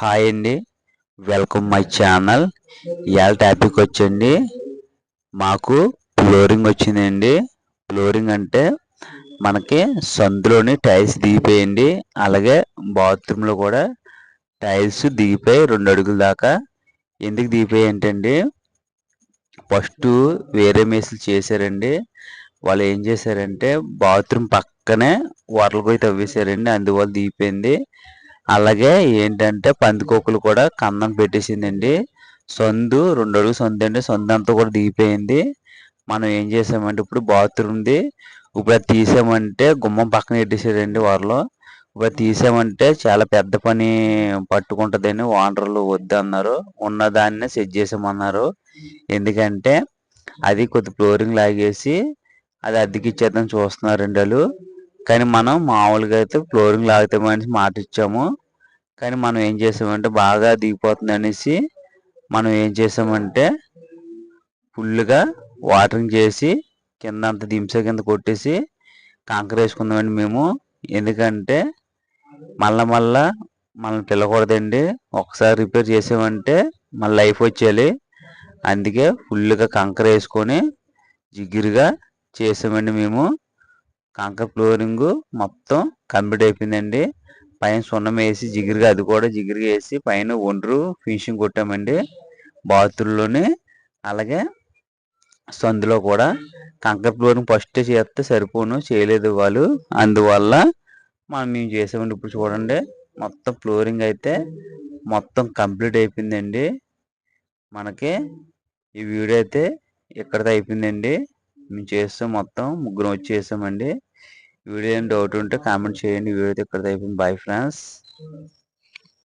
Hi అండి. Welcome my channel. ఇవాళ topic వచ్చండి, మాకు ఫ్లోరింగ్ వచ్చిందండి. ఫ్లోరింగ్ అంటే మనకి సందులోని టైల్స్ దిగిపోయింది. అలాగే బాత్రూంలో కూడా టైల్స్ దిగిపోయి 2 అడుగుల దాకా. ఎందుకు దిగిపోయి ఏంటండి, ఫస్ట్ వేరే మేస్త్రి చేశారండి. వాళ్ళు ఏం చేశారంటే బాత్రూమ్ పక్కనే వాటర్ పోయి తవ్వేశారండి, అందువల్ల దిగిపోయింది. అలాగే ఏంటంటే పందికొక్కులు కూడా కన్నం పెట్టేసిందండి. సందు 2 అడుగులు సందు అండి, సందు అంతా కూడా దిగిపోయింది. మనం ఏం చేసామంటే ఇప్పుడు బాత్రూమ్ది ఇప్పుడు అది తీసామంటే గుమ్మం పక్కన పెట్టేసారండి వాళ్ళు. ఇప్పుడు తీసామంటే చాలా పెద్ద పని పట్టుకుంటుందని ఓనర్లు వద్దన్నారు. ఉన్నదాన్నే సెట్ చేసామన్నారు. ఎందుకంటే అది కొద్ది ఫ్లోరింగ్ లాగేసి అది అద్దెకి ఇచ్చేద్దాం చూస్తున్నారండి వాళ్ళు. కానీ మనం మామూలుగా అయితే ఫ్లోరింగ్ లాగుతామని మాట ఇచ్చాము. కానీ మనం ఏం చేసామంటే బాగా దిగిపోతుంది అనేసి మనం ఏం చేసామంటే ఫుల్గా వాటరింగ్ చేసి కింద అంత దింసే కింద కొట్టేసి కాంకర వేసుకుందామండి మేము. ఎందుకంటే మళ్ళా మనల్ని పిల్లకూడదండి. ఒకసారి రిపేర్ చేసామంటే మళ్ళీ లైఫ్ వచ్చేయాలి. అందుకే ఫుల్గా కంకర వేసుకొని జిగ్గిరిగా చేసామండి మేము. కంకర ఫ్లోరింగ్ మొత్తం కంప్లీట్ అయిపోయిందండి. పైన సున్నం వేసి జిగిరిగా, అది కూడా జిగిరిగా వేసి పైన ఒండ్రు ఫినిషింగ్ కొట్టామండి బాత్రూంలోని. అలాగే సందులో కూడా కంకర ఫ్లోరింగ్ ఫస్ట్ చేస్తే సరిపోను, చేయలేదు వాళ్ళు. అందువల్ల మేము చేసామండి. ఇప్పుడు చూడండి, మొత్తం ఫ్లోరింగ్ అయితే మొత్తం కంప్లీట్ అయిపోయిందండి. మనకి ఈ వీడియో అయితే ఇక్కడితో అయిపోయిందండి. మేము చేస్తాం, మొత్తం ముగ్గురం వచ్చి చేసామండి. వీడియో ఏం డౌట్ ఉంటే కామెంట్ చేయండి. వీడియో అయితే ఇక్కడితో అయిపోయింది. Bye friends.